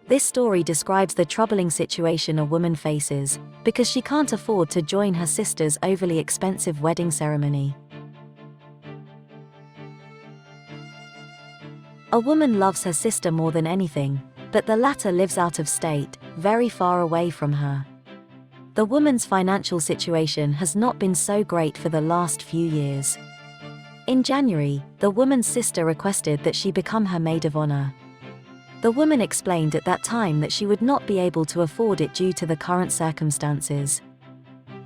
This story describes the troubling situation a woman faces because she can't afford to join her sister's overly expensive wedding ceremony. A woman loves her sister more than anything, but the latter lives out of state, very far away from her. The woman's financial situation has not been so great for the last few years. In January, the woman's sister requested that she become her maid of honor. The woman explained at that time that she would not be able to afford it due to the current circumstances.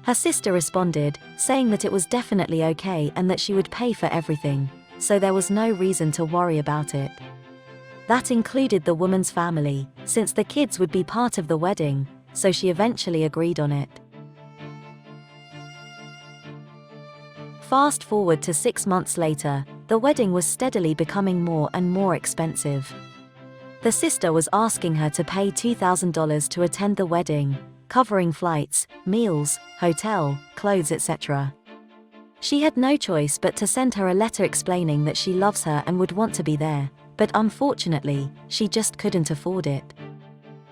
Her sister responded, saying that it was definitely okay and that she would pay for everything, so there was no reason to worry about it. That included the woman's family, since the kids would be part of the wedding, so she eventually agreed on it. Fast forward to 6 months later, the wedding was steadily becoming more and more expensive. The sister was asking her to pay $2,000 to attend the wedding, covering flights, meals, hotel, clothes, etc. She had no choice but to send her a letter explaining that she loves her and would want to be there, but unfortunately, she just couldn't afford it.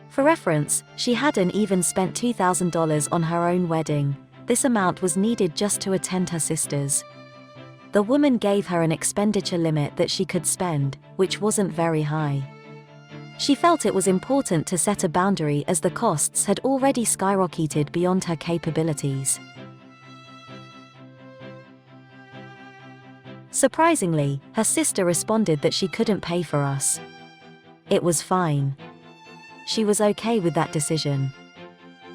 For reference, she hadn't even spent $2,000 on her own wedding. This amount was needed just to attend her sister's. The woman gave her an expenditure limit that she could spend, which wasn't very high. She felt it was important to set a boundary as the costs had already skyrocketed beyond her capabilities. Surprisingly, her sister responded that she couldn't pay for us. It was fine. She was okay with that decision.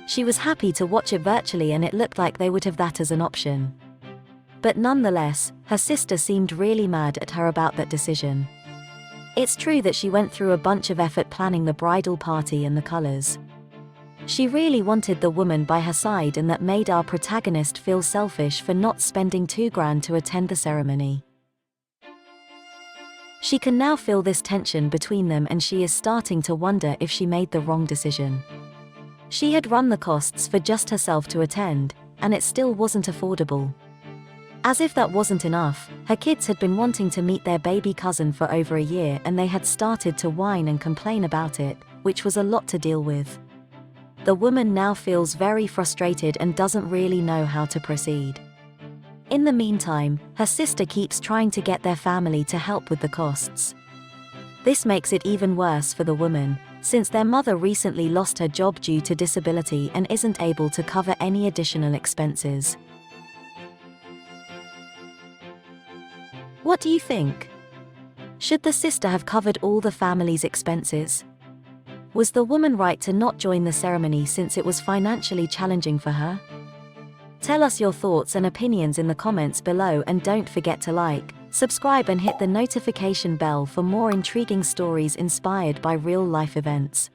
She was happy to watch it virtually and it looked like they would have that as an option. But nonetheless, her sister seemed really mad at her about that decision. It's true that she went through a bunch of effort planning the bridal party and the colors. She really wanted the woman by her side, and that made our protagonist feel selfish for not spending $2,000 to attend the ceremony. She can now feel this tension between them, and she is starting to wonder if she made the wrong decision. She had run the costs for just herself to attend, and it still wasn't affordable. As if that wasn't enough, her kids had been wanting to meet their baby cousin for over a year, and they had started to whine and complain about it, which was a lot to deal with. The woman now feels very frustrated and doesn't really know how to proceed. In the meantime, her sister keeps trying to get their family to help with the costs. This makes it even worse for the woman, since their mother recently lost her job due to disability and isn't able to cover any additional expenses. What do you think? Should the sister have covered all the family's expenses? Was the woman right to not join the ceremony since it was financially challenging for her? Tell us your thoughts and opinions in the comments below, and don't forget to like, subscribe and hit the notification bell for more intriguing stories inspired by real-life events.